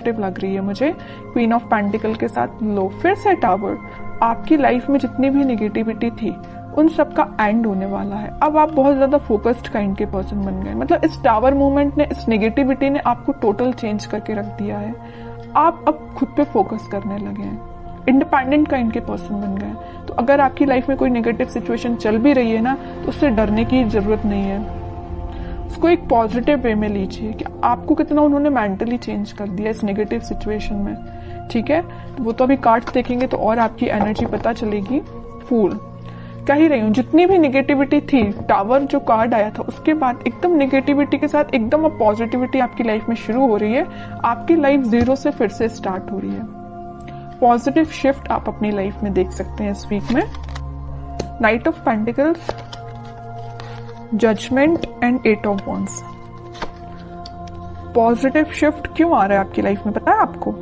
Positive लग रही है मुझे। क्वीन ऑफ पेंटिकल के साथ लो, फिर से टावर। आपकी लाइफ में जितनी भी निगेटिविटी थी उन सब का एंड होने वाला है। अब आप बहुत ज्यादा फोकस्ड काइंड के पर्सन बन गए। मतलब इस टावर मूवमेंट ने, इस नेगेटिविटी ने आपको टोटल चेंज करके रख दिया है। आप अब खुद पे फोकस करने लगे हैं, इंडिपेंडेंट काइंड के पर्सन बन गए। तो अगर आपकी लाइफ में कोई नेगेटिव सिचुएशन चल भी रही है ना, तो उससे डरने की जरूरत नहीं है। उसको एक पॉजिटिव वे में लीजिए कि आपको कितना उन्होंने मेंटली चेंज कर दिया इस नेगेटिव सिचुएशन में। ठीक है, तो वो तो अभी कार्ड्स देखेंगे तो और आपकी एनर्जी पता चलेगी। फूल कह ही रही हूँ, जितनी भी निगेटिविटी थी, टावर जो कार्ड आया था उसके बाद एकदम निगेटिविटी के साथ एकदम अब पॉजिटिविटी आपकी लाइफ में शुरू हो रही है। आपकी लाइफ जीरो से फिर से स्टार्ट हो रही है। पॉजिटिव शिफ्ट आप अपनी लाइफ में देख सकते हैं इस वीक में। Knight of pentacles, judgement and 8 of wands. Positive shift क्यों आ रहा है आपकी लाइफ में पता है आपको?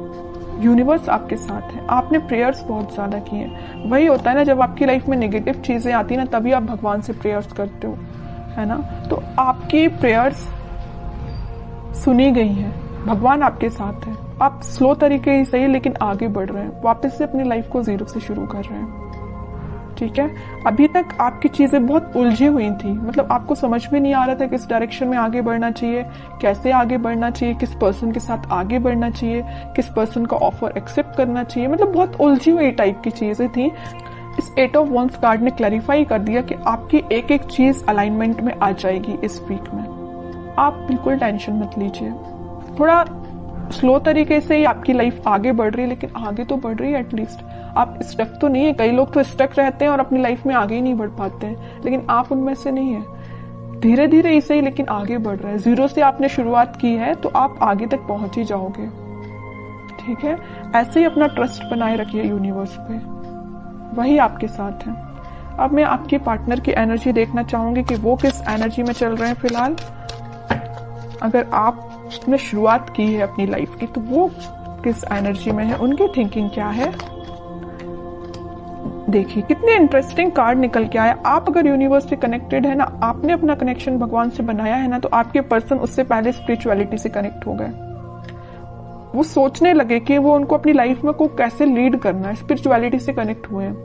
यूनिवर्स आपके साथ है। आपने प्रेयर्स बहुत ज्यादा किए हैं। वही होता है ना, जब आपकी लाइफ में नेगेटिव चीजें आती है ना, तभी आप भगवान से प्रेयर्स करते हो, है ना। तो आपकी प्रेयर्स सुनी गई हैं, भगवान आपके साथ है। आप स्लो तरीके से ही लेकिन आगे बढ़ रहे हैं, वापस से अपनी लाइफ को जीरो से शुरू कर रहे हैं। ठीक है, अभी तक आपकी चीजें बहुत उलझी हुई थी। मतलब आपको समझ में नहीं आ रहा था किस डायरेक्शन में आगे बढ़ना चाहिए, कैसे आगे बढ़ना चाहिए, किस पर्सन के साथ आगे बढ़ना चाहिए, किस पर्सन का ऑफर एक्सेप्ट करना चाहिए। मतलब बहुत उलझी हुई टाइप की चीजें थी। इस 8 ऑफ वॉन्ड्स कार्ड ने क्लैरिफाई कर दिया कि आपकी एक एक चीज अलाइनमेंट में आ जाएगी इस वीक में। आप बिल्कुल टेंशन मत लीजिए। थोड़ा स्लो तरीके से ही आपकी लाइफ आगे बढ़ रही है, लेकिन आगे तो बढ़ रही है एटलीस्ट। आप स्टक तो नहीं है। कई लोग तो स्टक रहते हैं और अपनी लाइफ में आगे ही नहीं बढ़ पाते हैं, लेकिन आप उनमें से नहीं है। धीरे धीरे इसे ही लेकिन आगे बढ़ रहे हैं। जीरो से आपने शुरुआत की है तो आप आगे तक पहुंच ही जाओगे। ठीक है, ऐसे ही अपना ट्रस्ट बनाए रखिए यूनिवर्स पे, वही आपके साथ है। अब मैं आपके पार्टनर की एनर्जी देखना चाहूंगी कि वो किस एनर्जी में चल रहे हैं फिलहाल। अगर आपने शुरुआत की है अपनी लाइफ की तो वो किस एनर्जी में है, उनकी थिंकिंग क्या है। देखिए कितने इंटरेस्टिंग कार्ड निकल के आया। आप अगर यूनिवर्स से कनेक्टेड है ना, आपने अपना कनेक्शन भगवान से बनाया है ना, तो आपके पर्सन उससे पहले स्पिरिचुअलिटी से कनेक्ट हो गए। वो सोचने लगे कि वो उनको अपनी लाइफ में को कैसे लीड करना है, स्पिरिचुअलिटी से कनेक्ट हुए हैं।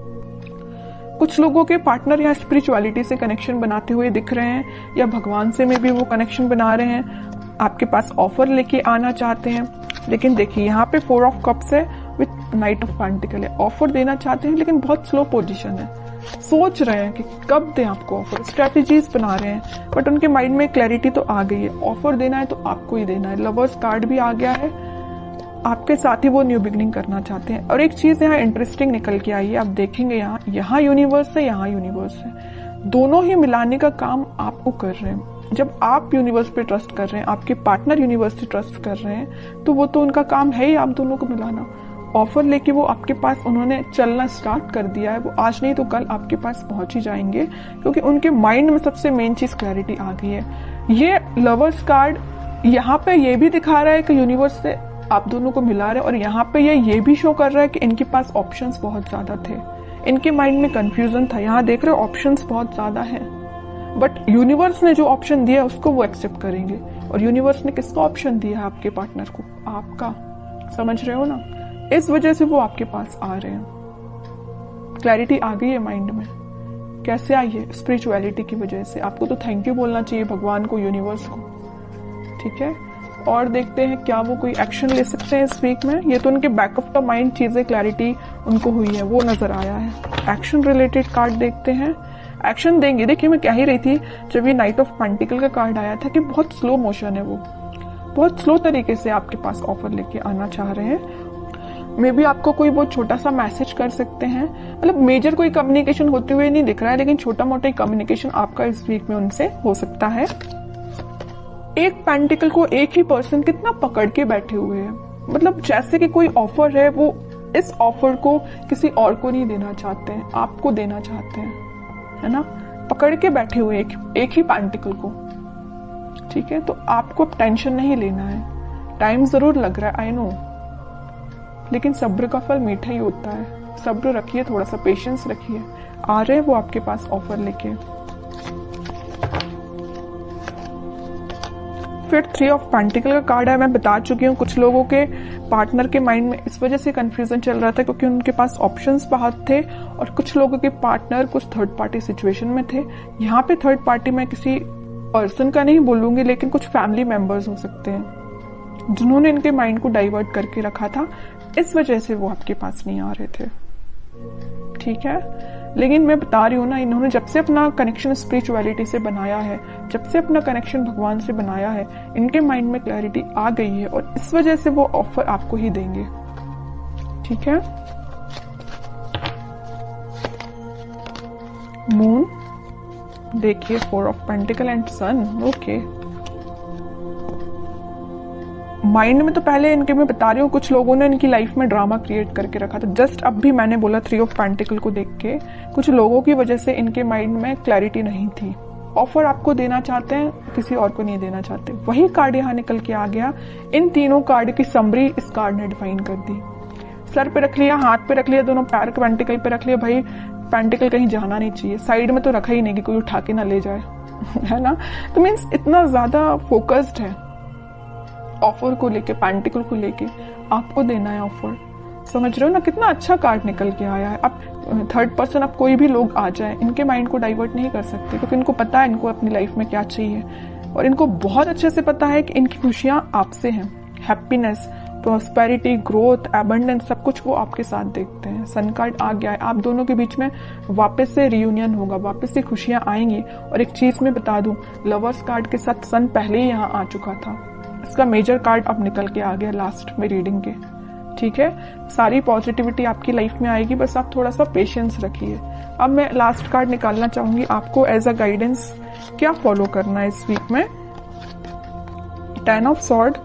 कुछ लोगों के पार्टनर यहाँ स्पिरिचुअलिटी से कनेक्शन बनाते हुए दिख रहे हैं, या भगवान से में भी वो कनेक्शन बना रहे हैं। आपके पास ऑफर लेके आना चाहते हैं, लेकिन देखिए यहाँ पे 4 ऑफ कप्स है विथ नाइट ऑफ पेंटिकल है। ऑफर देना चाहते हैं लेकिन बहुत स्लो पोजीशन है। सोच रहे हैं कि कब दें आपको ऑफर, स्ट्रेटेजीज बना रहे हैं, बट उनके माइंड में क्लैरिटी तो आ गई है। ऑफर देना है तो आपको ही देना है। लवर्स कार्ड भी आ गया है, आपके साथ ही वो न्यू बिगनिंग करना चाहते हैं। और एक चीज यहाँ इंटरेस्टिंग निकल के आई है, आप देखेंगे यहाँ यूनिवर्स है, यहाँ यूनिवर्स है, दोनों ही मिलाने का काम आपको कर रहे हैं। जब आप यूनिवर्स पे ट्रस्ट कर रहे हैं, आपके पार्टनर यूनिवर्स से ट्रस्ट कर रहे हैं, तो वो तो उनका काम है ही आप दोनों को मिलाना। ऑफर लेके वो आपके पास उन्होंने चलना स्टार्ट कर दिया है। वो आज नहीं तो कल आपके पास पहुंच ही जाएंगे, क्योंकि उनके माइंड में सबसे मेन चीज क्लैरिटी आ गई है। ये लवर्स कार्ड यहाँ पे ये भी दिखा रहा है कि यूनिवर्स से आप दोनों को मिला रहे हैं, और यहाँ पे ये भी शो कर रहा है कि इनके पास ऑप्शंस बहुत ज्यादा थे। इनके माइंड में कंफ्यूजन था। यहाँ देख रहे हो ऑप्शंस बहुत ज्यादा हैं, बट यूनिवर्स ने जो ऑप्शन दिया उसको वो एक्सेप्ट करेंगे। और यूनिवर्स ने किसका ऑप्शन दिया है आपके पार्टनर को? आपका। समझ रहे हो ना? इस वजह से वो आपके पास आ रहे हैं। क्लैरिटी आ गई है माइंड में। कैसे आई है? स्पिरिचुअलिटी की वजह से। आपको तो थैंक यू बोलना चाहिए भगवान को, यूनिवर्स को। ठीक है, और देखते हैं क्या वो कोई एक्शन ले सकते हैं इस वीक में। ये तो उनके बैक ऑफ द माइंड चीजें क्लैरिटी उनको हुई है, वो नजर आया है। एक्शन रिलेटेड कार्ड देखते हैं, एक्शन देंगे। देखिए मैं कह ही रही थी जब ये नाइट ऑफ पेंटिकल का कार्ड आया था कि बहुत स्लो मोशन है, वो बहुत स्लो तरीके से आपके पास ऑफर लेके आना चाह रहे हैं। मे भी आपको कोई बहुत छोटा सा मैसेज कर सकते हैं। मतलब मेजर कोई कम्युनिकेशन होते हुए नहीं दिख रहा है, लेकिन छोटा मोटा कम्युनिकेशन आपका इस वीक में उनसे हो सकता है। एक पेंटिकल को एक ही पर्सन कितना पकड़ के बैठे हुए हैं। मतलब जैसे कि कोई ऑफर है, वो इस ऑफर को किसी और को नहीं देना चाहते हैं, आपको देना चाहते हैं, है ना। पकड़ के बैठे हुए एक ही पेंटिकल को। ठीक है, तो आपको टेंशन नहीं लेना है। टाइम जरूर लग रहा है, आई नो, लेकिन सब्र का फल मीठा ही होता है। सब्र रखिए, थोड़ा सा पेशेंस रखिए। आ रहे हैं वो आपके पास ऑफर लेके। फिर 3 ऑफ पेंटिकल का कार्ड है। मैं बता चुकी हूँ कुछ लोगों के पार्टनर के माइंड में इस वजह से कंफ्यूजन चल रहा था क्योंकि उनके पास ऑप्शंस बहुत थे और कुछ लोगों के पार्टनर कुछ थर्ड पार्टी सिचुएशन में थे। यहाँ पे थर्ड पार्टी मैं किसी पर्सन का नहीं बोलूंगी, लेकिन कुछ फैमिली मेंबर्स हो सकते हैं जिन्होंने इनके माइंड को डाइवर्ट करके रखा था, इस वजह से वो आपके पास नहीं आ रहे थे। ठीक है, लेकिन मैं बता रही हूँ ना, इन्होंने जब से अपना कनेक्शन स्पिरिचुअलिटी से बनाया है, जब से अपना कनेक्शन भगवान से बनाया है, इनके माइंड में क्लैरिटी आ गई है और इस वजह से वो ऑफर आपको ही देंगे। ठीक है, मून देखिए, 4 of pentacle and sun. Okay, mind में तो पहले इनके मैं बता रही हूँ कुछ लोगों ने इनकी लाइफ में ड्रामा क्रिएट करके रखा था। जस्ट अब भी मैंने बोला 3 ऑफ पेंटिकल को देख के कुछ लोगों की वजह से इनके माइंड में क्लैरिटी नहीं थी। ऑफर आपको देना चाहते हैं, किसी और को नहीं देना चाहते। वही कार्ड यहाँ निकल के आ गया। इन तीनों कार्ड की समरी इस कार्ड ने डिफाइन कर दी। सर पे रख लिया, हाथ पे रख लिया, दोनों पैर पेंटिकल पे रख लिया। भाई पेंटिकल कहीं जाना नहीं चाहिए, साइड में तो रखा ही नहीं कि कोई उठा के ना ले जाए है ना। तो मीन्स इतना ज्यादा फोकस्ड है ऑफर को लेके, पेंटिकल को लेके आपको देना है ऑफर। समझ रहे हो ना, कितना अच्छा कार्ड निकल के आया है। अब थर्ड पर्सन, अब कोई भी लोग आ जाए, इनके माइंड को डाइवर्ट नहीं कर सकते क्योंकि इनको पता है इनको अपनी लाइफ में क्या चाहिए और इनको बहुत अच्छे से पता है कि इनकी खुशियां आपसे हैं। हैप्पीनेस, प्रॉस्पेरिटी, ग्रोथ, एबंडेंस, सब कुछ वो आपके साथ देखते हैं। सन कार्ड आ गया है, आप दोनों के बीच में वापस से रियूनियन होगा, वापस से खुशियां आएंगी। और एक चीज मैं बता दूं, लवर्स कार्ड के साथ सन पहले ही यहाँ आ चुका था। इसका मेजर कार्ड अब निकल के आ गया लास्ट में रीडिंग के। ठीक है, सारी पॉजिटिविटी आपकी लाइफ में आएगी, बस आप थोड़ा सा पेशेंस रखिए। अब मैं लास्ट कार्ड निकालना चाहूंगी आपको एज अ गाइडेंस, क्या फॉलो करना है इस वीक में। 10 of sword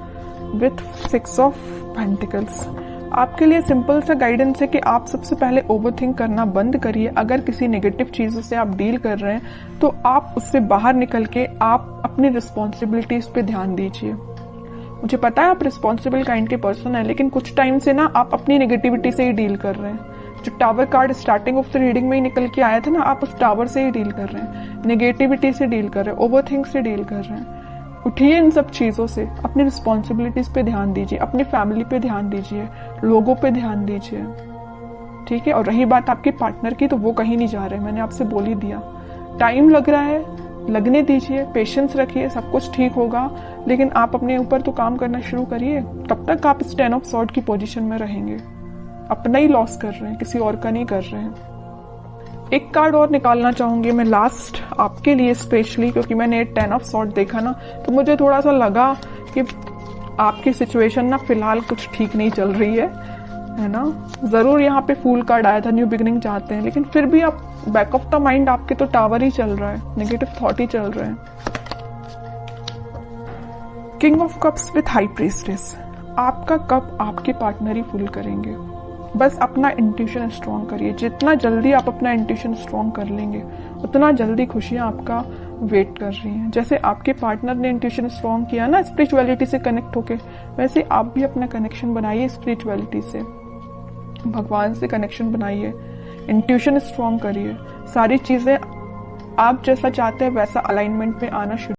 with 6 of pentacles. आपके लिए सिंपल सा गाइडेंस है कि आप सबसे पहले ओवरथिंक करना बंद करिए। अगर किसी नेगेटिव चीजों से आप डील कर रहे हैं तो आप उससे बाहर निकल के आप अपनी रिस्पॉन्सिबिलिटीज पे ध्यान दीजिए। मुझे पता है आप रिस्पॉन्सिबल काइंड के पर्सन है, लेकिन कुछ टाइम से ना आप अपनी नेगेटिविटी से ही डील कर रहे हैं। जो tower card starting of the reading में ही निकल के आया था ना, आप उस टावर से ही डील कर रहे हैं, नेगेटिविटी से डील कर रहे हैं, ओवरथिंक से डील कर रहे हैं। उठिए इन सब चीजों से, अपनी रिस्पॉन्सिबिलिटीज पे ध्यान दीजिए, अपनी फैमिली पे ध्यान दीजिए, लोगों पे ध्यान दीजिए। ठीक है, और रही बात आपके पार्टनर की, तो वो कहीं नहीं जा रहे, मैंने आपसे बोल ही दिया। टाइम लग रहा है, लगने दीजिए, पेशेंस रखिए, सब कुछ ठीक होगा। लेकिन आप अपने ऊपर तो काम करना शुरू करिए। तब तक आप इस 10 ऑफ सॉर्ड की पोजीशन में रहेंगे। अपना ही लॉस कर रहे हैं, किसी और का नहीं कर रहे हैं। एक कार्ड और निकालना चाहूंगी मैं लास्ट आपके लिए स्पेशली, क्योंकि मैंने 10 ऑफ सॉर्ड देखा ना, तो मुझे थोड़ा सा लगा कि आपकी सिचुएशन ना फिलहाल कुछ ठीक नहीं चल रही है ना। जरूर यहाँ पे फूल कार्ड आया था, न्यू बिगिनिंग चाहते हैं, लेकिन फिर भी आप बैक ऑफ द माइंड आपके तो टावर ही चल रहा है, नेगेटिव थॉट ही चल रहे हैं। King of cups with high priestess. आपका कप आपके पार्टनर ही फुल करेंगे। बस अपना इंट्यूशन स्ट्रॉन्ग करिए। जितना जल्दी आप अपना इंट्यूशन स्ट्रॉन्ग कर लेंगे, उतना जल्दी खुशियां आपका वेट कर रही हैं। जैसे आपके पार्टनर ने इंट्यूशन स्ट्रॉन्ग किया ना स्पिरिचुअलिटी से कनेक्ट होके, वैसे आप भी अपना कनेक्शन बनाइए स्पिरिचुअलिटी से, भगवान से कनेक्शन बनाइए, इंट्यूशन स्ट्रॉन्ग करिए। सारी चीजें आप जैसा चाहते हैं वैसा अलाइनमेंट में आना शुरू